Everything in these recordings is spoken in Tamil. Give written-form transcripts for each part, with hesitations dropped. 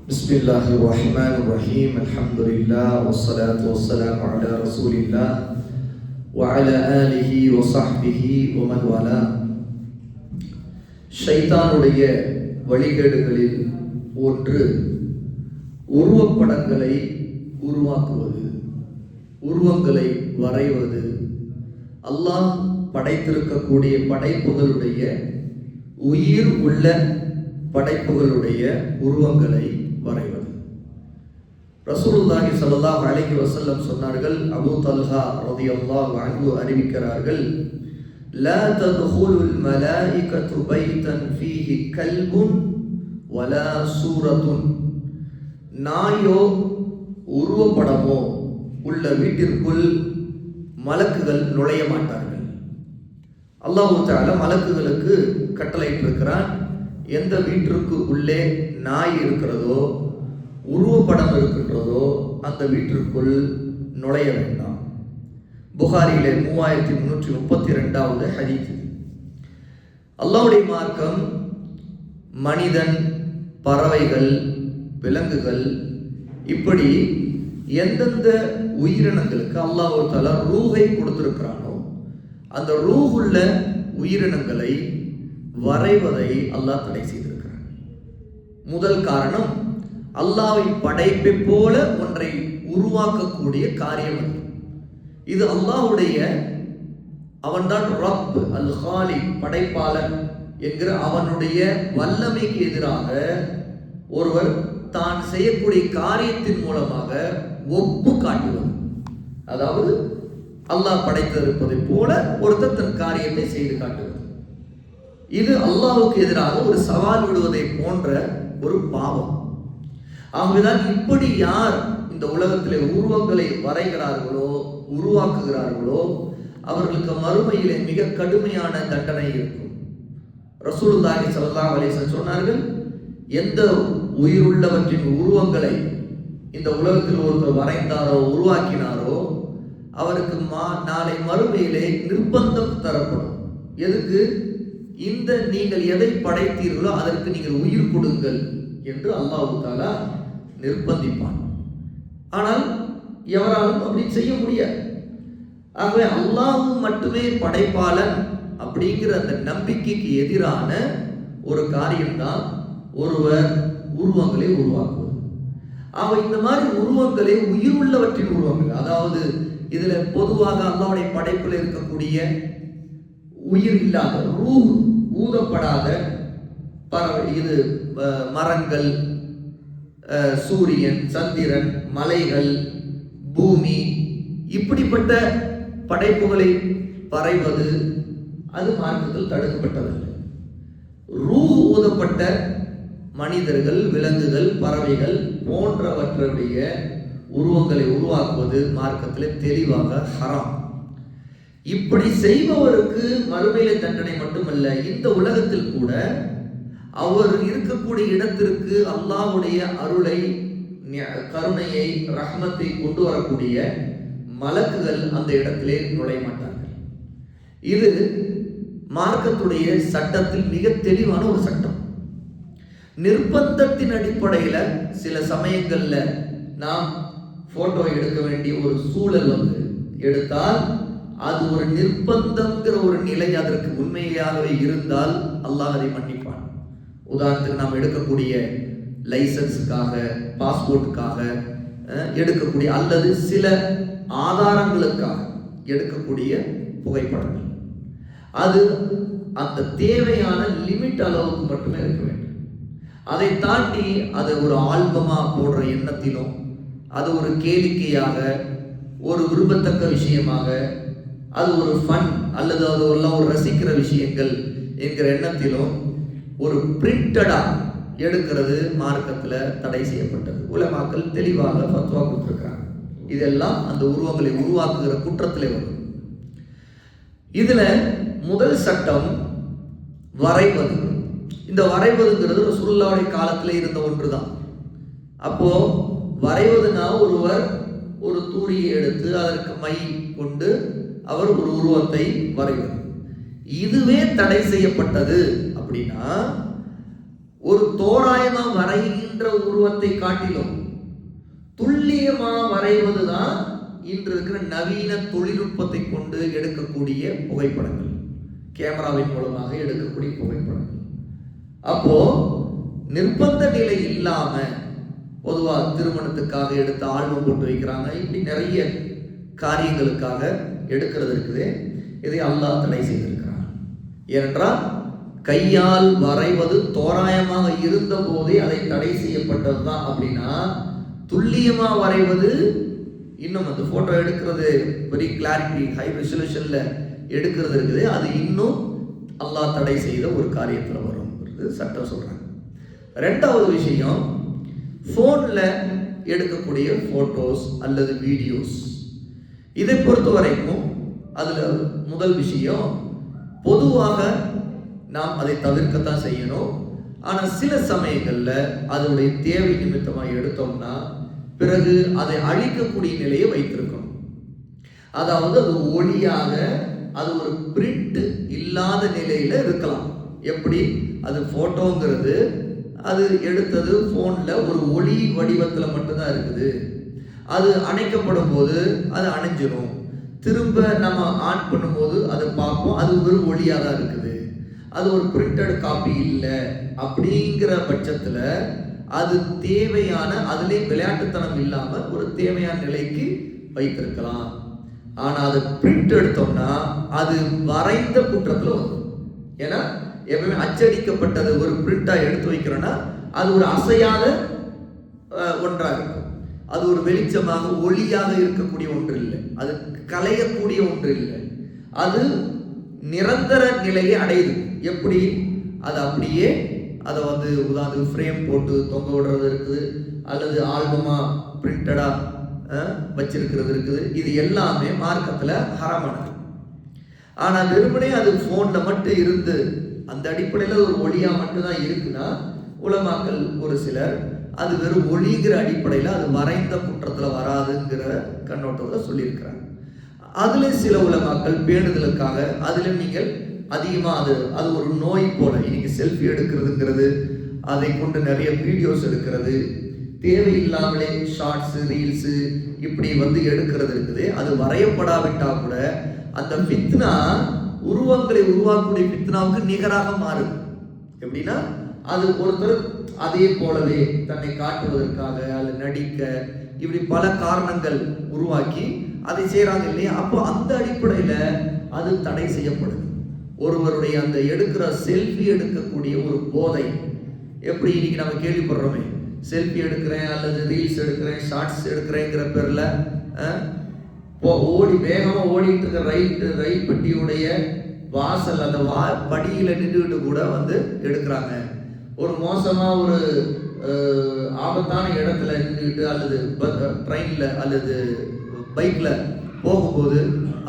بسم الله الرحمن الرحيم الحمد لله والصلاة والسلام على رسول الله وعلى آله وصحبه ومن والاه. ஷைத்தானுடைய வழிகேடுகளில் ஒன்று உருவப்படங்களை உருவாக்குவது, உருவங்களை வரைவது, அல்லாஹ் படைத்திருக்கக்கூடிய படைப்புகளுடைய உயிர் உள்ள படைப்புகளுடைய உருவங்களை வரைவது. ரசூலுல்லாஹி ஸல்லல்லாஹு அலைஹி வஸல்லம் சொன்னார்கள், அபூ தல்ஹா ரலியல்லாஹு அன்ஹு அறிவிக்கிறார்கள், லா தத்ஹுலுல் மலாயிகத்து பைத்தன் ஃபீஹி கல்புன் வலா சூரத்துன். நாயோ உருவப்படமோ உள்ள வீட்டிற்குள் மலக்குகள் நுழைய மாட்டார்கள். அல்லாஹ் தஆலா மலக்குகளுக்கு கட்டளையிட்டிருக்கிறான், எந்த வீட்டிற்கு உள்ளே நாய் இருக்கிறதோ, உருவப்படம் இருக்கின்றதோ, அந்த வீட்டிற்குள் நுழைய வேண்டாம். புகாரியிலே 3332வது ஹதீஸ். அல்லாஹ்வுடைய மார்க்கம் மனிதன், பறவைகள், விலங்குகள், இப்படி எந்தெந்த உயிரினங்களுக்கு அல்லாஹ் தஆலா ரூஹை கொடுத்திருக்கிறானோ அந்த ரூஹுள்ள உயிரினங்களை வரைவதை அல்லாஹ் தடை செய்திருக்கிறான். முதல் காரணம், அல்லாஹ்வை படைப்பை போல ஒன்றை உருவாக்கக்கூடிய காரியம் அது. இது அல்லாஹ்வுடைய, அவன்தான் ரப் அல் ஹாலிக், படைப்பாளன் என்கிற அவனுடைய வல்லமைக்கு எதிராக ஒருவர் தான் செய்யக்கூடிய காரியத்தின் மூலமாக ஒப்பு காட்டுவது. அதாவது அல்லாஹ் படைத்திருப்பதை போல ஒருத்தர் தன் காரியத்தை செய்து காட்டுவது. இது அல்லாஹ்வுக்கு எதிராக ஒரு சவால் விடுவதை போன்ற ஒரு பாவம். ஆகவேதான் இப்படி யார் இந்த உலகத்திலே உருவங்களை வரைகிறார்களோ, உருவாக்குகிறார்களோ, அவர்களுக்கு மறுமையிலே மிக கடுமையான தண்டனை இருக்கும். ரசூலுல்லாஹி ஸல்லல்லாஹு அலைஹி வஸல்லம் சொன்னார்கள், எந்த உயிருள்ளவற்றின் உருவங்களை இந்த உலகத்தில் ஒருவர் வரைந்தாரோ, உருவாக்கினாரோ, அவருக்கு நாளை மறுமையிலே நிர்பந்தம் தரப்படும். எதுக்கு? இந்த நீங்கள் எதை படைத்தீர்களோ அதற்கு நீங்கள் உயிர் கொடுங்கள் என்று அல்லாஹ் தஆலா நிர்பந்திப்பான். ஆனால் எவராலும் அப்படி செய்ய முடியாது. ஆகவே அல்லாஹ் மட்டுமே படைப்பாளன் அப்படிங்கிற அந்த நம்பிக்கைக்கு எதிரான ஒரு காரியம்தான் ஒருவர் உருவங்களை உருவாக்குவது. ஆக இந்த மாதிரி உருவங்களை உயிர் உள்ளவற்றின் உருவங்கள், அதாவது இதுல பொதுவாக அல்லாஹ்வுடைய படைப்பில் இருக்கக்கூடிய உயிர் இல்லாத, ரூஹ் ஊதப்படாத பறவை, இது மரங்கள், சூரியன், சந்திரன், மலைகள், பூமி, இப்படிப்பட்ட படைப்புகளை வரைவது அது மார்க்கத்தில் தடுக்கப்பட்டதில்லை. ரூஹ் ஊதப்பட்ட மனிதர்கள், விலங்குகள், பறவைகள் போன்றவற்றுடைய உருவங்களை உருவாக்குவது மார்க்கத்திலே தெளிவாக ஹராம். இப்படி செய்பவருக்கு மறுமையிலே தண்டனை மட்டுமல்ல, இந்த உலகத்தில் கூட அவர் இருக்கக்கூடிய இடத்திற்கு அல்லாஹ்வுடைய அருளை, கருணையை, ரஹ்மத்தை கொண்டு வரக்கூடிய மலக்குகள் அந்த இடத்திலே நுழைய மாட்டார்கள். இது மார்க்கத்துடைய சட்டத்தில் மிக தெளிவான ஒரு சட்டம். நிர்பந்தத்தின் அடிப்படையில் சில சமயங்கள்ல நாம் போட்டோ எடுக்க வேண்டிய ஒரு சூழல் எடுத்தால், அது ஒரு நிர்பந்தங்கிற ஒரு நிலை அதற்கு உண்மையாகவே இருந்தால் அல்லாஹ் அதை மன்னிப்பான். உதாரணத்துக்கு நாம் எடுக்கக்கூடிய லைசன்ஸுக்காக, பாஸ்போர்ட்டுக்காக எடுக்கக்கூடிய, அல்லது சில ஆதாரங்களுக்காக எடுக்கக்கூடிய புகைப்படங்கள், அது அந்த தேவையான லிமிட் அளவுக்கு மட்டுமே இருக்க வேண்டும். அதை தாண்டி அதை ஒரு ஆல்பமா போடுற எண்ணத்திலும், அது ஒரு கேளிக்கையாக, ஒரு விரும்பத்தக்க விஷயமாக, அது ஒரு ஃபன் அல்லது அது ஒரு ரசிக்கிற விஷயங்கள் என்கிற எண்ணத்திலும் ஒரு பிரிண்டடா எடுக்கிறது மார்க்கத்தில் தடை செய்யப்பட்டது. உலமாக்கள் தெளிவாக ஃபத்வா கொடுத்திருக்கிறாங்க. இதெல்லாம் அந்த உருவங்களை உருவாக்குகிற குற்றத்திலே வரும். இதுல முதல் சட்டம் வரைவது. இந்த வரைவதுங்கிறது ரசூலுல்லாஹ்வுடைய காலத்தில் இருந்த ஒன்றுதான். அப்போ வரைவதுனா ஒருவர் ஒரு தூரியை எடுத்து அதற்கு மை கொண்டு அவர் ஒரு உருவத்தை வரைவது. இதுவே தடை செய்யப்பட்டது அப்படின்னா, ஒரு தோராயமா வரைகின்ற உருவத்தை உருவத்தை காட்டிலும் துல்லியமா வரைவதுதான் இன்று இருக்கிற நவீன தொழில்நுட்பத்தை கொண்டு எடுக்கக்கூடிய புகைப்படங்கள், கேமராவின் மூலமாக எடுக்கக்கூடிய புகைப்படங்கள். அப்போ நிர்பந்த நிலை இல்லாம பொதுவா திருமணத்துக்காக எடுத்த ஆல்பம் போட்டு வைக்கிறாங்க, இப்படி நிறைய காரியங்களுக்காக எடுக்கிறது இருக்குது. இதை அல்லாஹ் தடை செய்திருக்கிறான். ஏனென்றால் கையால் வரைவது தோராயமாக இருந்த போதே அதை தடை செய்யப்பட்டது தான். அப்படின்னா துல்லியமா வரைவது, இன்னும் அந்த போட்டோ எடுக்கிறது வெரி கிளாரிட்டி ஹை ரெசல்யூஷன்ல எடுக்கிறது இருக்குது, அது இன்னும் அல்லாஹ் தடை செய்த ஒரு காரியத்தில் வரும் சட்டம் சொல்றாங்க. ரெண்டாவது விஷயம், போன்ல எடுக்கக்கூடிய போட்டோஸ் அல்லது வீடியோஸ், இதை பொறுத்த வரைக்கும் அதுல முதல் விஷயம், பொதுவாக நாம் அதை தவிர்க்கத்தான் செய்யணும். ஆனா சில சமயங்கள்ல அதனுடைய தேவை நிமித்தமாக எடுத்தோம்னா பிறகு அதை அழிக்கக்கூடிய நிலையை வைத்திருக்கணும். அதாவது அது ஒளியாக, அது ஒரு பிரிண்ட் இல்லாத நிலையில இருக்கலாம். எப்படி, அது போட்டோங்கிறது அது எடுத்தது போன்ல ஒரு ஒளி வடிவத்துல மட்டும்தான் இருக்குது. அது அணைக்கப்படும் போது அது அணைஞ்சிரும், திரும்ப நம்ம ஆன் பண்ணும்போது அதை பார்ப்போம், அது ஒரு ஒளியாக தான் இருக்குது, அது ஒரு பிரிண்டட் காப்பி இல்லை. அப்படிங்கிற பட்சத்துல அது தேவையான, அதுலேயே விளையாட்டுத்தனம் இல்லாம ஒரு தேவையான நிலைக்கு வைத்திருக்கலாம். ஆனா அது பிரிண்ட் எடுத்தோம்னா அது வரைந்த குற்றத்துல வரும். ஏன்னா எப்பவுமே அச்சடிக்கப்பட்டது ஒரு பிரிண்டா எடுத்து வைக்கிறோம்னா அது ஒரு அசையாத ஒன்றா இருக்கும், அது ஒரு வெளிச்சமாக ஒளியாக இருக்கக்கூடிய ஒன்று இல்லை, அது கலையக்கூடிய ஒன்று இல்லை, அது நிரந்தர நிலையை அடையுது. எப்படி, அது அப்படியே அதை வந்து உதாரணத்துக்கு ஃப்ரேம் போட்டு தொங்க விடுறது இருக்குது, அல்லது ஆல்பமா பிரிண்டடா வச்சிருக்கிறது இருக்குது. இது எல்லாமே மார்க்கத்துல ஹராமானது. ஆனா வெறுமனே அது போன்ல மட்டும் இருந்து அந்த அடிப்படையில் ஒரு ஒளியா மட்டும்தான் இருக்குன்னா உலமாக்கள் ஒரு சிலர் அது வெறும் ஒளிங்கிற அடிப்படையில் அது வரைந்த குற்றத்துல வராதுங்கிற கண்ணோட்டத்தில் சொல்லியிருக்கிறாங்க. அதுல சில உலமாக்கள் பேணுதலுக்காக அதுல நீங்கள் அதிகமா அது ஒரு நோய் போல இன்னைக்கு செல்ஃபி எடுக்கிறதுங்கிறது, அதை கொண்டு நிறைய வீடியோஸ் எடுக்கிறது, தேவையில்லாமலே ஷார்ட்ஸ் ரீல்ஸ் இப்படி வந்து எடுக்கிறது இருக்குது. அது வரையப்படாவிட்டா கூட அந்த ஃபித்னா உருவங்களை உருவாக்கக்கூடிய ஃபித்னாவுக்கு நிகராக மாறுது. எப்படின்னா அது ஒருத்தர் அதே போலவே தன்னை காட்டுவதற்காக அல்லது நடிக்க இப்படி பல காரணங்கள் உருவாக்கி அதை செய்யறாங்க இல்லையா? அப்போ அந்த அடிப்படையில அது தடை செய்யப்படுது. ஒருவருடைய அந்த எடுக்கிற செல்ஃபி எடுக்கக்கூடிய ஒரு போதை, எப்படி இன்னைக்கு நம்ம கேள்விப்படுறோமே, செல்ஃபி எடுக்கிறேன் அல்லது ரீல்ஸ் எடுக்கிறேன் ஷார்ட்ஸ் எடுக்கிறேங்கிற பேர்ல ஓடி வேகமா ஓடிட்டு இருக்க ரயில் பெட்டியுடைய வாசல் அந்த படியில நின்றுகிட்டு கூட வந்து எடுக்கிறாங்க. ஒரு மோசமா ஒரு ஆபத்தான இடத்துல நின்றுகிட்டு அல்லது ட்ரெயின்ல அல்லது பைக்ல போகும்போது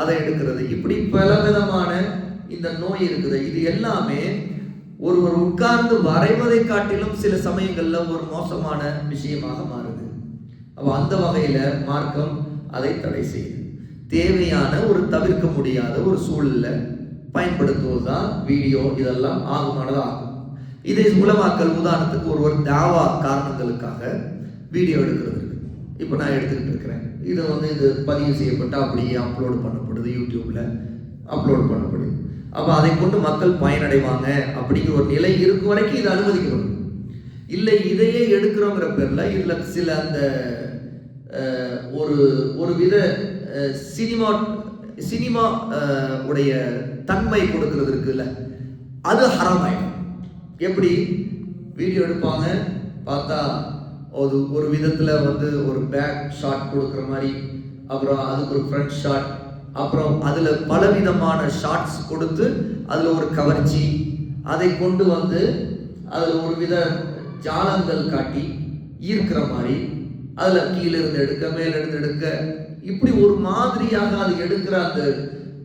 அதை எடுக்கிறது, இப்படி பல விதமான இந்த நோய் இருக்குது. இது எல்லாமே ஒருவர் உட்கார்ந்து வரைவதை காட்டிலும் சில சமயங்கள்ல ஒரு மோசமான விஷயமாக மாறுது. அப்ப அந்த வகையில மார்க்கம் அதை தடை செய்யுது. தேவையான ஒரு தவிர்க்க முடியாத ஒரு சூழல்ல பயன்படுத்துவதுதான் வீடியோ, இதெல்லாம் ஆகுமானது ஆகும். இதை உலமாக்கள் உதாரணத்துக்கு ஒருவர் தாவா காரணங்களுக்காக வீடியோ எடுக்கிறது இருக்கு. இப்போ நான் எடுத்துக்கிட்டு இருக்கிறேன், இதை வந்து இது பதிவு செய்யப்பட்டு அப்படியே அப்லோடு பண்ணப்படுது, யூடியூப்ல அப்லோடு பண்ணப்படுது. அப்போ அதை கொண்டு மக்கள் பயனடைவாங்க அப்படிங்கிற ஒரு நிலை இருக்கும் வரைக்கும் இது அனுமதிக்கப்படும். இல்லை இதையே எடுக்கிறோங்கிற பேர்ல இதுல சில அந்த ஒரு வித சினிமா உடைய தன்மை கொடுக்கிறது இருக்குல்ல, அது ஹராமாயிடும். எப்படி வீடியோ எடுப்பாங்க, பார்த்தா ஒரு விதத்துல வந்து ஒரு பேக் ஷாட் கொடுக்குற மாதிரி, அப்புறம் அதுக்கு ஒரு ஃப்ரண்ட் ஷாட், அப்புறம் அதுல பலவிதமான ஷாட்ஸ் கொடுத்து அதுல ஒரு கவர்ச்சி, அதை கொண்டு வந்து அதுல ஒரு வித ஜாலங்கள் காட்டி ஈர்க்கிற மாதிரி, அதுல கீழே இருந்து எடுக்க மேல இருந்து எடுக்க, இப்படி ஒரு மாதிரியாக அது எடுக்கிற அந்த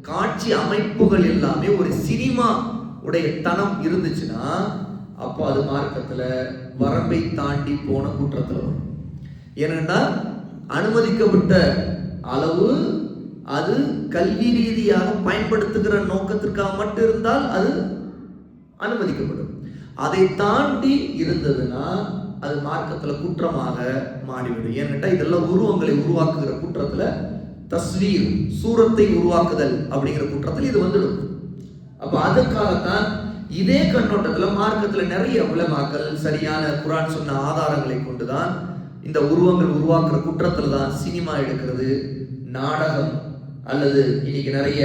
காட்சி அமைப்புகள் எல்லாமே ஒரு சினிமா உடைய தனம் இருந்துச்சுன்னா அப்போ அது மார்க்கத்துல வரம்பை தாண்டி போன குற்றத்துல வரும். ஏன்னா அனுமதிக்கப்பட்ட அளவு அது கல்வி ரீதியாக பயன்படுத்துகிற நோக்கத்திற்காக மட்டும் இருந்தால் அது அனுமதிக்கப்படும். அதை தாண்டி இருந்ததுன்னா அது மார்க்கத்துல குற்றமாக மாறிவிடும். ஏன்னுட்டா இதெல்லாம் உருவங்களை உருவாக்குகிற குற்றத்துல, தஸ்வீர் சூரத்தை உருவாக்குதல் அப்படிங்கிற குற்றத்தில் இது வந்துடும். அப்ப அதுக்காகத்தான் இதே கண்ணோட்டத்துல மார்க்கத்துல நிறைய உலமாக்கள் சரியான குர்ஆன் சொன்ன ஆதாரங்களை கொண்டுதான் இந்த உருவங்கள் உருவாக்குற குற்றத்துல தான் சினிமா எடுக்கிறது, நாடகம், அல்லது இன்னைக்கு நிறைய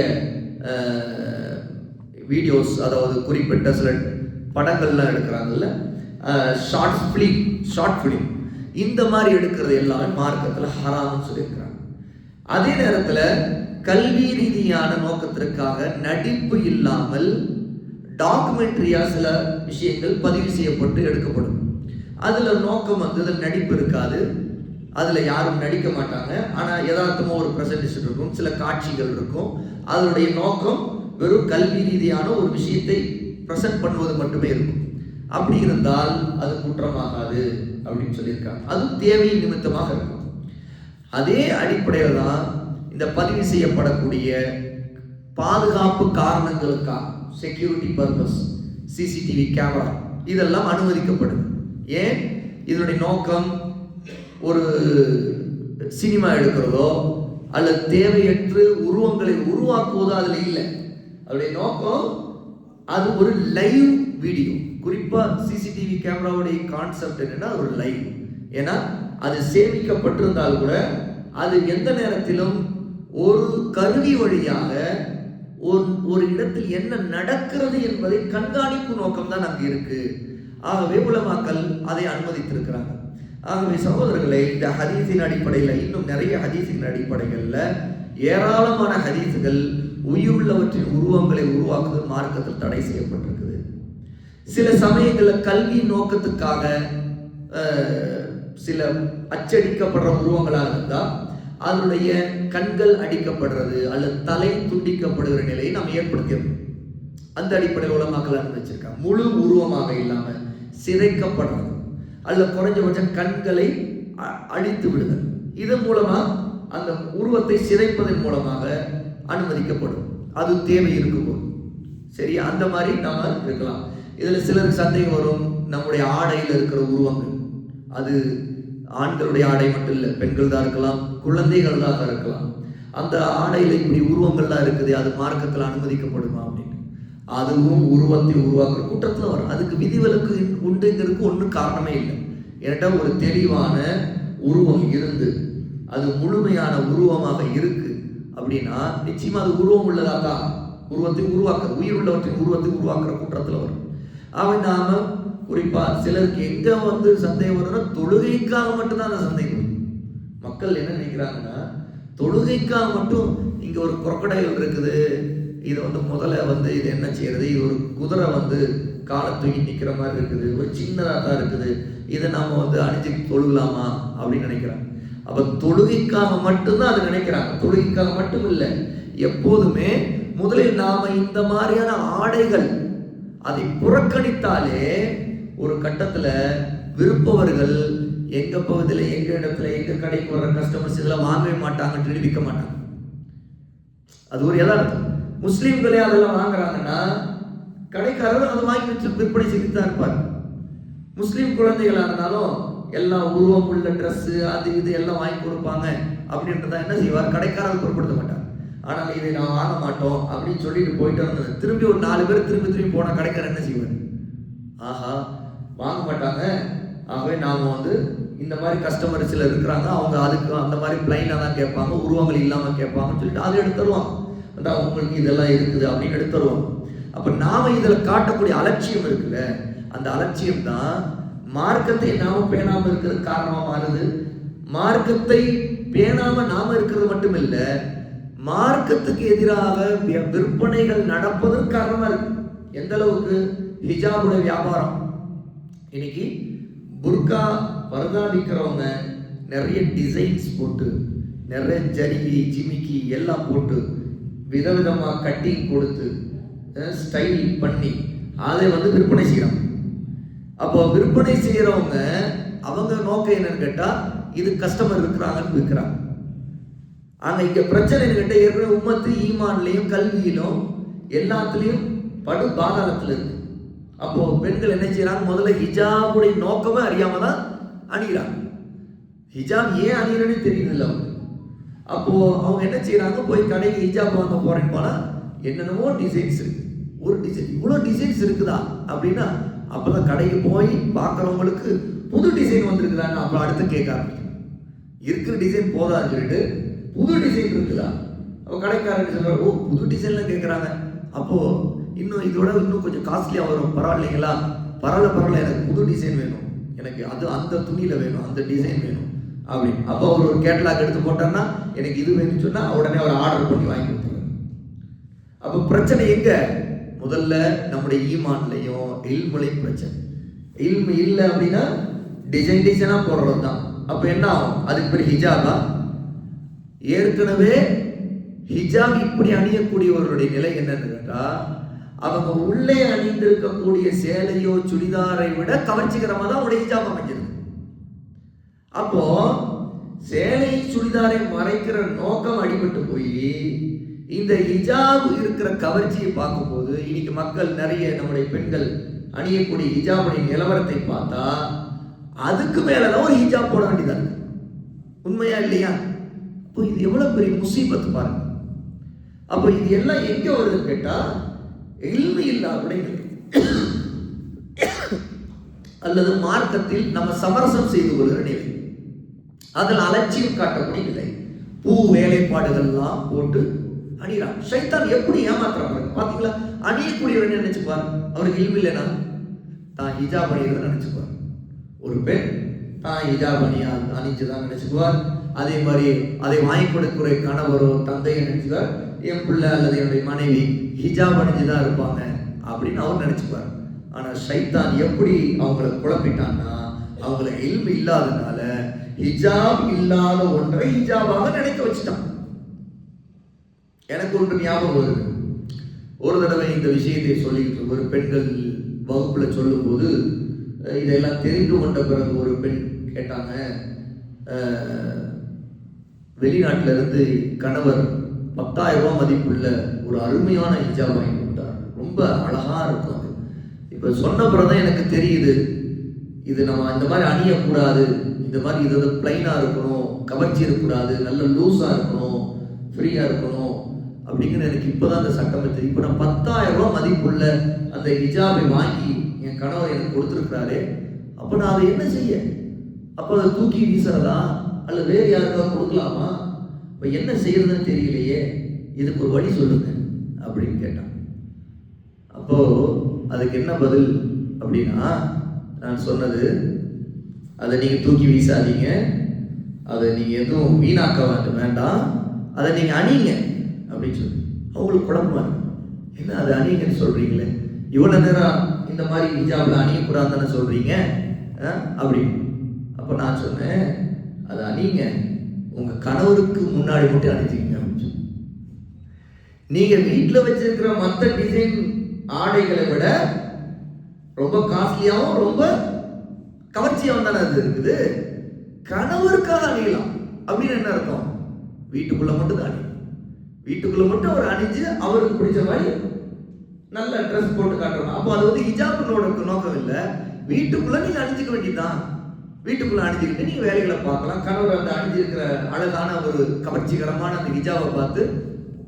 வீடியோஸ், அதாவது குறிப்பிட்ட சில படங்கள்லாம் எடுக்கிறாங்கல்ல, ஷார்ட் ஃபிலிம், இந்த மாதிரி எடுக்கிறது எல்லாமே மார்க்கத்துல ஹராம்னு சொல்லியிருக்கிறாங்க. அதே நேரத்துல கல்வி ரீதியான நோக்கத்திற்காக நடிப்பு இல்லாமல் டாக்குமெண்ட்ரியா சில விஷயங்கள் பதிவு செய்யப்பட்டு எடுக்கப்படும். அதுல நோக்கம் வந்து நடிப்பு இருக்காது, அதுல யாரும் நடிக்க மாட்டாங்க, ஆனா யதார்த்தமா ஒரு பிரசன்டேஷன் இருக்கும், சில காட்சிகள் இருக்கும். அதனுடைய நோக்கம் வெறும் கல்வி ரீதியான ஒரு விஷயத்தை பிரசன்ட் பண்ணுவது மட்டுமே இருக்கும். அப்படி இருந்தால் அது குற்றமாகாது அப்படின்னு சொல்லியிருக்காங்க. அது தேவை நிமித்தமாக இருக்கும். அதே அடிப்படையில் தான் இந்த பதிவு செய்யப்படக்கூடிய பாதுகாப்பு காரணங்களுக்காக, செக்யூரிட்டி பர்பஸ், சிசிடிவி கேமரா இதெல்லாம் அனுமதிக்கப்படுது. ஏன்? இதனுடைய நோக்கம் ஒரு சினிமா எடுக்கிறதோ அல்லது தேவையற்று உருவங்களை உருவாக்குவதோ அதில் இல்லை. அதனுடைய நோக்கம் அது ஒரு லைவ் வீடியோ. குறிப்பா சிசிடிவி கேமராவுடைய கான்செப்ட் என்னன்னா ஒரு லைவ். ஏன்னா அது சேமிக்கப்பட்டிருந்தால் கூட அது எந்த நேரத்திலும் ஒரு கருவி வழியாக ஒரு இடத்தில் என்ன நடக்கிறது என்பதை கண்காணிப்பு நோக்கம் தான் அங்கு இருக்கு. ஆகவே உலமாக்கள் அதை அனுமதித்திருக்கிறாங்க. ஆகவே சகோதரர்களே, இந்த ஹதீஸின் அடிப்படையில் இன்னும் நிறைய ஹதீஸின் அடிப்படைகளில் ஏராளமான ஹதீஸுகள் உயிருள்ளவற்றின் உருவங்களை உருவாக்குவது மார்க்கத்தில் தடை செய்யப்பட்டிருக்குது. சில சமயங்களில் கல்வி நோக்கத்துக்காக சில அச்சடிக்கப்படுற உருவங்களாக இருந்தால் அதனுடைய கண்கள் அடிக்கப்படுறது அல்லது தலை துண்டிக்கப்படுகிற நிலையை நாம் ஏற்படுத்தியது. அந்த அடிப்படையில் உலமாக்கள் அனுமதிச்சிருக்காங்க. முழு உருவமாக இல்லாம சிதைக்கப்படுறது அல்ல குறைஞ்சபட்சம் கண்களை அழித்து விடுதல், இதன் மூலமா அந்த உருவத்தை சிதைப்பதன் மூலமாக அனுமதிக்கப்படும். அது தேவை இருக்கும்போது சரி, அந்த மாதிரி நாம இருக்கலாம். இதுல சிலருக்கு சந்தேகம் வரும், நம்முடைய ஆடையில் இருக்கிற உருவங்கள், அது ஆண்களுடைய ஆடை மட்டும் இல்லை, பெண்கள் தான் இருக்கலாம், குழந்தைகள் தான் இருக்கலாம். அந்த ஆடையில இப்படி உருவங்கள்லாம் இருக்குது, அது மார்க்கத்தில் அனுமதிக்கப்படுமா அப்படின்னு. அதுவும் உருவத்தை உருவாக்குற கூட்டத்தில் வரும். அதுக்கு விதிவிலக்கு உண்டுங்கிறதுக்கு ஒன்றும் காரணமே இல்லை. ஏன்னா ஒரு தெளிவான உருவம் இருந்து அது முழுமையான உருவமாக இருக்கு அப்படின்னா நிச்சயமா அது உருவம் உள்ளதாக தான் உருவத்தை உருவாக்குற, உயிர் உள்ளவற்றின் உருவத்தை உருவாக்குற கூட்டத்தில் வரும். அவன் நாம குறிப்பா சிலருக்கு எங்க சந்தேகம் வரும்னா தொழுகைக்காக மட்டும்தான் அந்த சந்தேகம். மக்கள் என்ன நினைக்கிறாங்கன்னா, தொழுகைக்காக மட்டும் இங்க ஒரு குரக்கடையில் இருக்குது, இது முதல்ல இது என்ன செய்யறது, இது ஒரு குதிரை காலை தூக்கி நிக்கிற மாதிரி இருக்குது, ஒரு சின்னதா தான் இருக்குது, இதை நாம அணிஞ்சு தொழுகலாமா அப்படின்னு நினைக்கிறாங்க. அப்ப தொழுகைக்காக மட்டும்தான் அது நினைக்கிறாங்க. தொழுகைக்காக மட்டும் இல்லை, எப்போதுமே முதலில் நாம இந்த மாதிரியான ஆடைகள் அதை புறக்கணித்தாலே ஒரு கட்டத்துல விருப்பவர்கள் எங்க பகுதியில், எங்க இடத்துல, எங்க கடைக்கு வர்ற கஸ்டமர்ஸ் இதெல்லாம் வாங்கவே மாட்டாங்க, விற்க மாட்டாங்க. அது ஒரு யதார்த்தம். முஸ்லீம்களே அதெல்லாம் வாங்குறாங்கன்னா கடைக்காரர் அதை வாங்கி வச்சு விற்பனை செய்து தான் இருப்பார். முஸ்லீம் குழந்தைகளா இருந்தாலும் எல்லாம் உருவம் உள்ள ட்ரெஸ் அது இது எல்லாம் வாங்கி கொடுப்பாங்க. அப்படின்றத என்ன செய்வார், கடைக்காரர் பொருட்படுத்த மாட்டார். ஆனால் இதை நான் வாங்க மாட்டோம் அப்படின்னு சொல்லிட்டு போயிட்டு வந்தது, திரும்பி ஒரு 4 பேர் திரும்பி போன கடைக்காரர் என்ன செய்வார், ஆஹா வாங்க மாட்டாங்க, ஆகவே நாம இந்த மாதிரி கஸ்டமர் சிலர் இருக்கிறாங்க, அவங்க அதுக்கு அந்த மாதிரி பிளைனா தான் கேட்பாங்க, உருவங்கள் இல்லாம கேட்பாங்கன்னு சொல்லிட்டு அதை எடுத்து தருவாங்க. உங்களுக்கு இதெல்லாம் இருக்குது அப்படின்னு எடுத்து தருவாங்க. அப்ப நாம இதுல காட்டக்கூடிய அலட்சியம் இருக்குல்ல, அந்த அலட்சியம் தான் மார்க்கத்தை நாம பேணாம இருக்கிறது காரணமா மாறுது. மார்க்கத்தை பேணாம நாம இருக்கிறது மட்டும் இல்ல, மார்க்கத்துக்கு எதிராக விற்பனைகள் நடப்பதற்கு காரணமா இருக்கு. எந்த அளவுக்கு ஹிஜாபுடைய வியாபாரம் இன்னைக்கு புர்கா பர்தா விற்கிறவங்க நிறைய டிசைன்ஸ் போட்டு, நிறைய ஜரிகை ஜிமிக்கி எல்லாம் போட்டு விதவிதமா கட்டிங் கொடுத்து ஸ்டைல் பண்ணி அதை விற்பனை செய்யறாங்க. அப்போ விற்பனை செய்யறவங்க அவங்க நோக்கம் என்னன்னு கேட்டா, இது கஸ்டமர் இருக்கிறாங்கன்னு விற்கிறாங்க. ஆனா இங்க பிரச்சனை கேட்ட ஏற்கனவே உம்மத்து ஈமான்லையும் கல்வியிலும் எல்லாத்துலயும் படு பாதாளத்துல இருக்கு. அப்போ பெண்கள் என்ன செய்யறாங்க, முதல்ல ஹிஜாபுடைய நோக்கமே அறியாம தான் அணிகிறாங்க. ஹிஜாப் ஏன் அணிகிறன்னு தெரியல அவங்க. அப்போ அவங்க என்ன செய்யறாங்க, போய் கடைக்கு ஹிஜாப் வாங்க போறேன்னு போனா என்னென்னமோ டிசைன்ஸ் இருக்கு. ஒரு டிசைன் இவ்வளோ டிசைன்ஸ் இருக்குதா அப்படின்னா அப்பதான் கடைக்கு போய் பார்க்குறவங்களுக்கு புது டிசைன் வந்திருக்குதான்னு அப்போ அடுத்து கேட்க ஆரம்பிக்கும். இருக்கிற டிசைன் போதான்னு சொல்லிட்டு புது டிசைன் இருக்குதா, அப்போ கடைக்காரங்க சொல்றாரு, ஓ புது டிசைன்லாம் கேட்குறாங்க, அப்போ இன்னும் இதோட இன்னும் கொஞ்சம் காஸ்ட்லியா வரும், பரவாயில்லைங்களா, பரவாயில்ல எனக்கு புது டிசைன் வேணும், எனக்கு அது அந்த துணியில வேணும், அந்த டிசைன் வேணும் அப்படின்னு. அப்போ அவர் ஒரு கேட்டலாக் எடுத்து போட்டார்னா எனக்கு இது வேணும்னு சொன்னா உடனே அவர் ஆர்டர் பண்ணி வாங்கி கொடுத்துருவாரு. அப்போ பிரச்சனை எங்க? முதல்ல நம்முடைய ஈமான்லையும் இல்முலையும் பிரச்சனை. இல்மு இல்லை அப்படின்னா டிசைனா போடுறது தான். அப்ப என்ன ஆகும்? அதுக்கு பேர் ஹிஜாபா? ஏற்கனவே ஹிஜாப் இப்படி அணியக்கூடியவர்களுடைய நிலை என்னன்னு கேட்டா, அவங்க உள்ளே அணிந்திருக்கக்கூடிய சேலையோ சுடிதாரை விட கவர்ச்சிகரமா தான் அவங்களுடைய ஹிஜாப் அமைஞ்சிருக்கு. அப்போ சேலை சுடிதாரை மறைக்கிற நோக்கம் அடிபட்டு போய் இந்த ஹிஜாப் இருக்கிற கவர்ச்சியை பார்க்கும்போது இன்னைக்கு மக்கள் நிறைய நம்முடைய பெண்கள் அணியக்கூடிய ஹிஜாபுடைய நிலவரத்தை பார்த்தா அதுக்கு மேலதான் ஒரு ஹிஜாப் போட வேண்டியதா இருக்கு. உண்மையா இல்லையா? அப்போ இது எவ்வளவு பெரிய முசீபத்து பாருங்க. அப்போ இது எல்லாம் எங்க வருதுன்னு கேட்டா இல்மு இல்லாத அல்லது மார்க்கத்தில் நம்ம சமரசம் செய்து கொள்கிற நிலை, அதில் அலட்சியம் காட்டக்கூடிய நிலை, பூ வேலைப்பாடுகள்லாம் போட்டு அணிகிறான். ஷைத்தான் எப்படி ஏமாத்துறாங்க பாத்தீங்களா? அணியக்கூடியவன் நினைச்சுப்பார் அவருக்கு இல்மு இல்லைன்னா தான் ஹிஜாப் அணிகிறத நினைச்சுப்பார். ஒரு பெண் தான் ஹிஜாப் அணிஞ்சுதான் நினைச்சுக்குவார். அதே மாதிரி அதை வாங்கி கொடுக்கிற கணவரோ தந்தையோ நினைச்சுக்கார், என் பிள்ளை அல்லது என்னுடைய மனைவி ஹிஜாப் அணிஞ்சுதான் இருப்பாங்க அப்படின்னு அவர் நினைச்சுப்பார். ஆனா ஷைத்தான் எப்படி அவங்கள குழப்பிட்டான்னா, அவங்கள இல்மு இல்லாதனால ஹிஜாப் இல்லாத ஒன்றை ஹிஜாபாக நினைக்க வச்சுட்டான். எனக்கு ஒன்று ஞாபகம் வருது. ஒரு தடவை இந்த விஷயத்தை சொல்லிக்கிட்டு ஒரு பெண்கள் வகுப்புல சொல்லும் போது இதெல்லாம் தெரிந்து கொண்ட பிறகு ஒரு பெண் கேட்டாங்க, வெளிநாட்டில இருந்து கணவர் 10,000 ரூபாய் மதிப்புள்ள ஒரு அருமையான ஹிஜாப் வாங்கி கொடுத்தார், ரொம்ப அழகா இருக்கும். அது இப்ப சொன்ன பிறகுதான் எனக்கு தெரியுது, இது நம்ம இந்த மாதிரி அணியக்கூடாது, இந்த மாதிரி இது வந்து பிளைனா இருக்கணும், கவர்ச்சி இருக்கக்கூடாது, நல்ல லூஸா இருக்கணும், ஃப்ரீயா இருக்கணும் அப்படிங்கிற எனக்கு இப்பதான் அந்த சட்டம் தெரியும். இப்ப நான் 10,000 ரூபாய் மதிப்புள்ள அந்த ஹிஜாபை வாங்கி என் கணவர் எனக்கு கொடுத்துருக்கிறாரு, அப்ப நான் அதை என்ன செய்ய? அப்ப அதை தூக்கி வீசுறதா அல்ல வேறு யாருக்காவது கொடுக்கலாமா? இப்ப என்ன செய்யறதுன்னு தெரியலையே, இதுக்கு ஒரு வழி சொல்லுங்க அப்படின்னு கேட்டான். அப்போ அதுக்கு என்ன பதில் அப்படின்னா, நான் சொன்னது, அதை நீங்க தூக்கி வீசாதீங்க, அதை நீங்க எதுவும் வீணாக்க வேண்டாம், அதை நீங்க அணிங்க அப்படின்னு சொல்லி. அவங்களுக்கு குழப்பமா இருக்கு, என்ன அதை அணிங்கன்னு சொல்றீங்களே, இவ்வளவு நேரம் இந்த மாதிரி ஹிஜாப்ல அணியக்கூடாதுன்னு சொல்றீங்க அப்படின்னு. அப்ப நான் சொன்னேன், அதை அணிங்க, உங்க கணவருக்கு முன்னாடி மட்டும் அணிஞ்சிங்க அப்படின்னு சொல்லி. நீங்க வீட்டுல வச்சிருக்கிற மற்ற டிசைன் ஆடைகளை விட ரொம்ப காஸ்ட்லியாவும் ரொம்ப கவர்ச்சியாவும் தானே அது இருக்குது. கணவருக்காக அணியலாம் அப்படின்னு என்ன அர்த்தம்? வீட்டுக்குள்ள மட்டும் தான் அணி, வீட்டுக்குள்ள மட்டும் அவர் அணிஞ்சு அவருக்கு பிடிச்ச மாதிரி நல்ல ட்ரெஸ் போட்டு காட்டணும். அப்போ அது வந்து ஹிஜாப்னோட நோக்கம் இல்லை. வீட்டுக்குள்ள நீங்க அணிஞ்சிக்க வேண்டியதுதான், வீட்டுக்குள்ள அணிஞ்சுக்கிட்டு நீங்க வேலைகளை பார்க்கலாம். கணவர் அந்த அணிஞ்சிருக்கிற அழகான ஒரு கவர்ச்சிகரமான அந்த ஹிஜாபை பார்த்து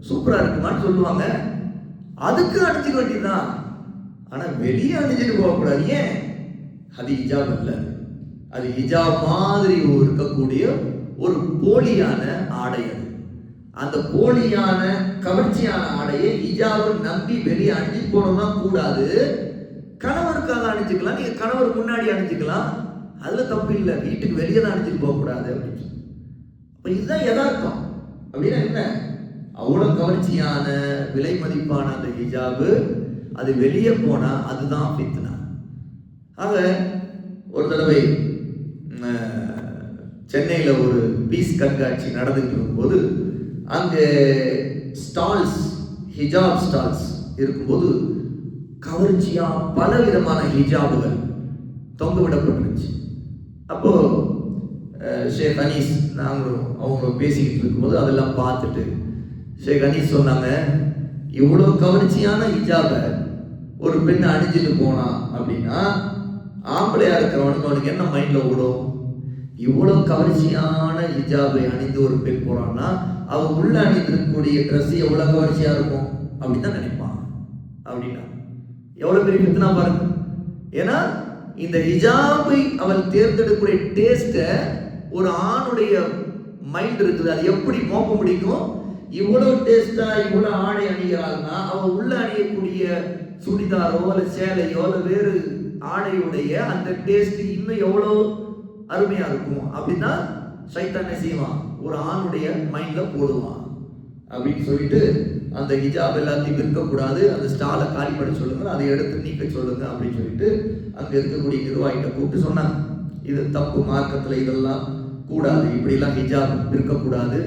சூப்பரா இருக்குமான்னு சொல்லுவாங்க, அதுக்கு அணிஞ்சிக்க வேண்டியதுதான். ஆனா வெளியே அணிஞ்சிட்டு போகக்கூடாது. ஏன்? அது ஹிஜாப் இல்லை, அது ஹிஜாப் மாதிரி இருக்கக்கூடிய ஒரு போலியான ஆடை. அது அந்த போலியான கவர்ச்சியான ஆடையை ஹிஜாபை நம்பி வெளியே அணிஞ்சு போனதான் கூடாது. கணவருக்காக அணிஞ்சுக்கலாம், நீங்க கணவர் முன்னாடி அணிஞ்சுக்கலாம், அதுல தப்பு இல்லை. வீட்டுக்கு வெளியே தான் அணிஞ்சிட்டு போக கூடாது அப்படின்னு. அப்ப இதுதான் யதார்த்தம். அப்படின்னா என்ன? அவ்வளவு கவர்ச்சியான விலை மதிப்பான அந்த ஹிஜாபு அது வெளியே போனா அதுதான் ஃபித்னா. ஆக ஒரு தடவை சென்னையில ஒரு பீஸ் கண்காட்சி நடந்துட்டு இருக்கும்போது அங்கே ஸ்டால்ஸ், ஹிஜாப் ஸ்டால்ஸ் இருக்கும்போது கவர்ச்சியா பல விதமான ஹிஜாபுகள் தொங்க விடப்பட்டுருச்சு. அப்போ ஷேக் அனீஸ் நாங்களும் அவங்க பேசிக்கிட்டு இருக்கும்போது அதெல்லாம் பார்த்துட்டு ஷேக் அனீஸ் சொன்னாங்க, இவ்வளோ கவர்ச்சியான ஹிஜாபை ஒரு பெண் அணிஞ்சிட்டு போனா அப்படின்னா ஆம்பளையா இருக்கிறவனுக்கு அவனுக்கு என்ன மைண்ட்ல ஓடும்? இவ்வளவு கவர்ச்சியான ஹிஜாபை அணிந்து ஒரு பெண் போறான்னா அவ உள்ள அணிந்திருக்கக்கூடிய ட்ரெஸ் எவ்வளவு கவர்ச்சியா இருக்கும் அப்படின்னு தான் நினைப்பான். அப்படின்னா எவ்வளவு பெரிய பித்தனா பாருங்க. ஏன்னா இந்த ஹிஜாபை அவள் தேர்ந்தெடுக்கக்கூடிய டேஸ்ட ஒரு ஆணுடைய மைண்ட் இருக்குது, அது எப்படி மோப்ப முடிக்கும்? இவ்வளவு டேஸ்டா இவ்வளவு ஆடை அணிகிறாள்னா அவ உள்ள அணியக்கூடிய சுடிதாரோ அல்ல சேலையோ அல்ல வேறு ஆடையுடைய அந்த டேஸ்ட் இன்னும் எவ்வளவு அருமையா இருக்கும் அப்படின்னா சைத்தான் என்ன செய்வான்? ஒரு ஆணுடைய மைண்ட்ல போடுவான். அப்படின்னு சொல்லிட்டு அந்த ஹிஜாப் எல்லாத்தையும் விற்கக்கூடாது, அந்த ஸ்டாலை காலி பண்ண சொல்லுங்க, அதை எடுத்து நீக்க சொல்லுங்க அப்படின்னு சொல்லிட்டு அங்க இருக்கக்கூடிய நிர்வாகிட்ட கூப்பிட்டு சொன்னாங்க. இது தப்பு, மார்க்கத்துல இதெல்லாம் கூடாது, இப்படிலாம் ஹிஜாப் விற்கக்கூடாது,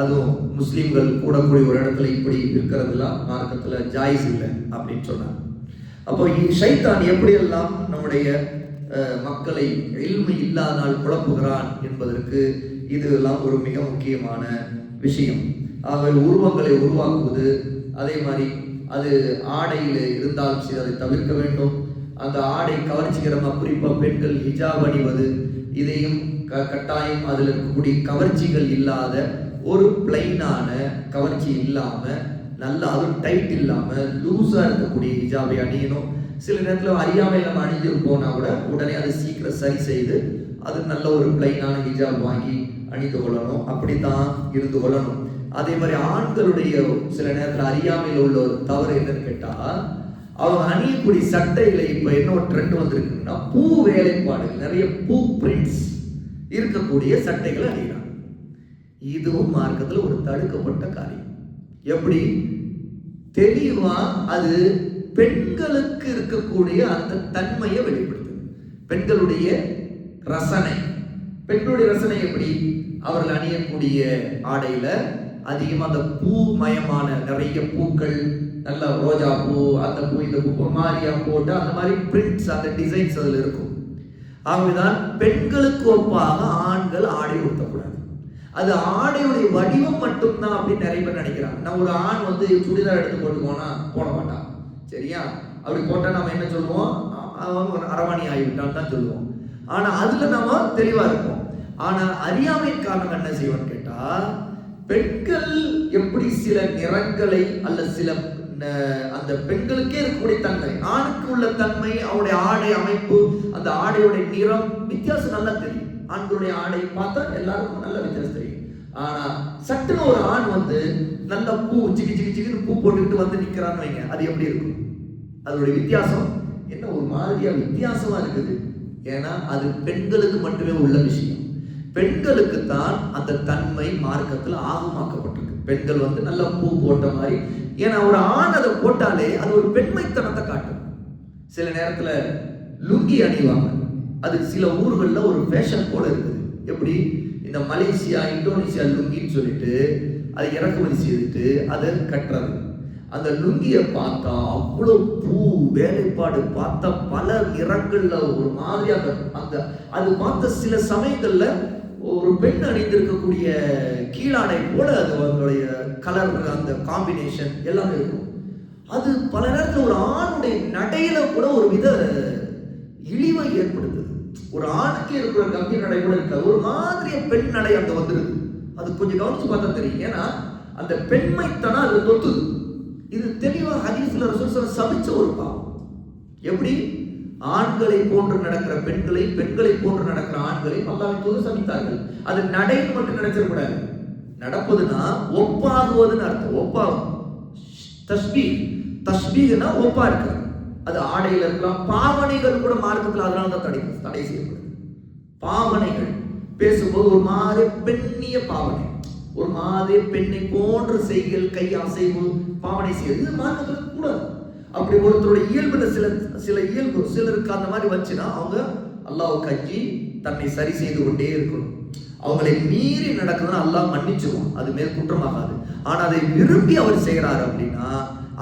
அதுவும் முஸ்லீம்கள் கூடக்கூடிய ஒரு இடத்துல இப்படி இருக்கிறதுலாம் மார்க்கத்துல ஜாயிஸ் இல்லை அப்படின்னு சொன்னாங்க. அப்போ ஷைத்தான் எப்படியெல்லாம் நம்முடைய மக்களை இல்மு இல்லாதனால் குழப்புகிறான் என்பதற்கு இதெல்லாம் ஒரு மிக முக்கியமான விஷயம். ஆகவே உருவங்களை உருவாக்குவது, அதே மாதிரி அது ஆடையில் இருந்தாலும் சரி அதை தவிர்க்க வேண்டும். அந்த ஆடை கவர்ச்சிகரமாக குறிப்பாக பெண்கள் ஹிஜாப் அணிவது, இதையும் கட்டாயம் அதில் இருக்கக்கூடிய கவர்ச்சிகள் இல்லாத ஒரு பிளைனான கவர்ச்சி இல்லாம நல்லா அதுவும் டைட் இல்லாம லூஸா இருக்கக்கூடிய ஹிஜாபை அணியணும். சில நேரத்தில் அறியாமை நம்ம அணிஞ்சிருப்போம்னா கூட உடனே அதை சீக்கிரம் சரி செய்து அது நல்ல ஒரு பிளைனான ஹிஜாப் வாங்கி அணிந்து கொள்ளணும். அப்படித்தான் இருந்து கொள்ளணும். அதே மாதிரி ஆண்களுடைய சில நேரத்தில் அறியாமையில் உள்ள ஒரு தவறு என்னன்னு கேட்டா, அவங்க அணியக்கூடிய சட்டையில இப்ப என்ன ஒரு ட்ரெண்ட் வந்திருக்குன்னா பூ வேலைப்பாடுகள், நிறைய பூ பிரிண்ட்ஸ் இருக்கக்கூடிய சட்டைகளை அணிகிறாங்க. இதுவும் மார்க்கத்தில் ஒரு தடுக்கப்பட்ட காரியம். எப்படி? தெளிவா அது பெண்களுக்கு இருக்கக்கூடிய அந்த தன்மையை வெளிப்படுத்துது. பெண்களுடைய ரசனை, பெண்களுடைய ரசனை எப்படி? அவர்கள் அணியக்கூடிய ஆடையில அதிகமா அந்த பூமயமான நிறைய பூக்கள், நல்ல ரோஜா பூ, அந்த பூ இந்த பூ மாதிரியா போட்டு அந்த மாதிரி பிரிண்ட்ஸ், அந்த டிசைன்ஸ் அதுல இருக்கும். ஆகவேதான் பெண்களுக்கு ஒப்பாக ஆண்கள் ஆடை உடுத்தக்கூடாது. அது ஆடையுடைய வடிவம் மட்டும்தான் அப்படின்னு நிறைய பேர் நினைக்கிறாங்க. நம்ம ஒரு ஆண் வந்து சுடிதார் எடுத்து போட்டு போட மாட்டான், சரியா? அப்படி போட்டா நம்ம என்ன சொல்லுவோம்? அவன் அரவாணி ஆகிவிட்டான்னு தான் சொல்லுவோம். ஆனா அதுல நம்ம தெளிவா இருப்போம். ஆனா அறியாமையின் காரணம் என்ன செய்வோம்னு கேட்டா, பெண்கள் எப்படி சில நிறங்களை அல்ல சில அந்த பெண்களுக்கே இருக்கக்கூடிய தன்மை, ஆணுக்கு உள்ள தன்மை, அவருடைய ஆடை அமைப்பு, அந்த ஆடையுடைய நிறம் வித்தியாசம் நல்லா தெரியும். ஆண்களுடைய ஆடை பார்த்தா எல்லாருக்கும் நல்ல வித்தியாசம் தெரியும். ஆனா சட்டுன்னு ஒரு ஆண் வந்து நல்ல பூ சிக்கி சிக்கி சிக்கின்னு பூ போட்டுக்கிட்டு வந்து நிக்கிறான்னு வைங்க, அது எப்படி இருக்கும்? அதோடைய வித்தியாசம் என்ன ஒரு மாதிரியா வித்தியாசமா இருக்குது. ஏன்னா அது பெண்களுக்கு மட்டுமே உள்ள விஷயம். பெண்களுக்கு தான் அந்த தன்மை மார்க்கத்தில் ஆகமாக்கப்பட்டிருக்கு. பெண்கள் வந்து நல்ல பூ போட்ட மாதிரி, ஏன்னா ஒரு ஆண் அதை போட்டாலே அது ஒரு பெண்மைத்தனத்தை காட்டும். சில நேரத்துல லுங்கி அணிவாங்க, அது சில ஊர்கள்ல ஒரு ஃபேஷன் போல இருக்குது. எப்படி? இந்த மலேசியா, இந்தோனேசியா லுங்கின்னு சொல்லிட்டு அதை இறக்குமதி செய்துட்டு அதை கட்டுறது. அந்த லுங்கியை பார்த்தா அவ்வளவு பூ வேலைப்பாடு, பார்த்தா பல நிறங்கள்ல ஒரு மாதிரி அந்த அது பார்த்த சில சமயங்கள்ல ஒரு பெண் அணிந்திருக்கக்கூடிய கீழாடை போல அது அவங்களுடைய கலர், அந்த காம்பினேஷன் எல்லாமே இருக்கும். அது பல நேரத்தில் ஒரு ஆணுடைய நடையில கூட ஒரு வித இழிவை ஏற்படுத்துது. ஒரு ஆணுக்கு இருக்கிற கம்பீர நடை கூட இருக்காது, ஒரு மாதிரியே பெண் நடை அங்க வந்துருது. அது கொஞ்சம் கவனிச்சு பார்த்தா தெரியும். ஏன்னா அந்த பெண்மைத்தனம் அது தொத்துது. இது தெளிவா ஹதீஸ்ல ரசூல் சபிச்ச ஒரு பாவம். எப்படி? ஆண்களை போன்று நடக்கிற பெண்களை, பெண்களை போன்று நடக்கிற ஆண்களை அல்லாஹ்வின் தூதர் சபித்தார்கள். அது நடைன்னு மட்டும் நினைச்சிடக்கூடாது. நடப்பதுன்னா ஒப்பாகுவதுன்னு அர்த்தம். ஒப்பாகும், தஷ்பீஹ்னா ஒப்பா இருக்கு. அது ஆடையில இருக்கலாம், பாவனைகள் கூட மார்க்கத்தில் அதனால தான் தடை செய்யப்படுது. பாவனைகள் பேசும்போது ஒரு மாதிரி பெண்ணிய பாவனை, ஒரு மாதிரி பெண்ணை போன்ற செய்கள், கை அசைவு, பாவனை செய்வது இது மார்க்கத்தில் கூடாது. அப்படி ஒருத்தருடைய இயல்புல சில இயல்பு சிலருக்கு அந்த மாதிரி வச்சுன்னா அவங்க அல்லாஹ்வுக்கு அஞ்சி தன்னை சரி செய்து கொண்டே இருக்கணும். அவங்களை மீறி நடக்குதுன்னா அல்லாஹ் மன்னிச்சுவோம், அது மேல் குற்றமாகாது. ஆனா அதை விரும்பி அவர் செய்யறாரு அப்படின்னா,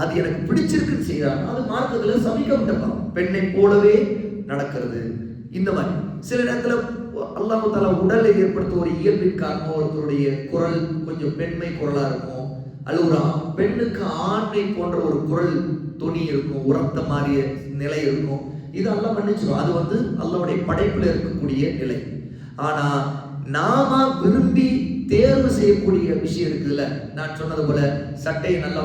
அது எனக்கு பிடிச்சிருக்குன்னு செய்யறாரு, அது மார்க்கத்துல சபிக்கப்பட்டதான். பெண்ணை போலவே நடக்கிறது. இந்த மாதிரி சில நேரத்துல அல்லாஹ் தஆலா உடலை ஏற்படுத்த ஒரு இயல்பின் காரணமா ஒருத்தருடைய குரல் கொஞ்சம் பெண்மை குரலா இருக்கும், அல்ல ஒரு பெண்ணுக்கு ஆண்மை போன்ற ஒரு குரல் தொனி இருக்கும், உரத்த மாதிரிய நிலை இருக்கும். இது அல்லாஹ் மன்னிச்சிடும். அது வந்து அல்லாஹ்வுடைய படைப்புல இருக்கக்கூடிய நிலை. ஆனா நாம விரும்பி தேர்வு செய்யக்கூடிய விஷயம் இருக்குதுல்ல, நான் சொன்னது போல சட்டையை நல்லா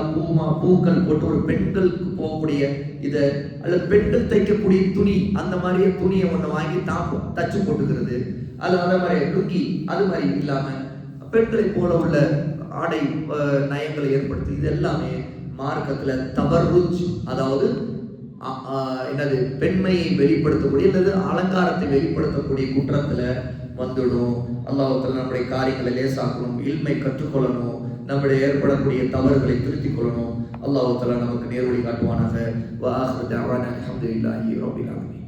பூக்கள் போட்டு ஒரு பெண்களுக்கு போகக்கூடிய இதை, அல்லது பெண்கள் தைக்கக்கூடிய துணி, அந்த மாதிரியே துணியை ஒன்று வாங்கி தச்சு போட்டுக்கிறது, அது அதே மாதிரி லுங்கி அது மாதிரி இல்லாம பெண்களை போல உள்ள ஆடை நயங்களை ஏற்படுத்தி, இது எல்லாமே மார்க்கத்துல தபர்ருஜ், அதாவது என்னது, பெண்மையை வெளிப்படுத்தக்கூடிய அல்லது அலங்காரத்தை வெளிப்படுத்தக்கூடிய குற்றத்துல வந்துடும். அல்லாஹ் தஆலா நம்முடைய காரியங்களை லேசாக்கணும், இல்மை கற்றுக்கொள்ளணும், நம்முடைய ஏற்படக்கூடிய தவறுகளை திருத்திக் கொள்ளணும். அல்லாஹ் தஆலா நமக்கு நேர்வழி காட்டுவானாக. வ ஆகிரு தஅவானா அல்ஹம்துலில்லாஹி ரப்பில் ஆலமீன்.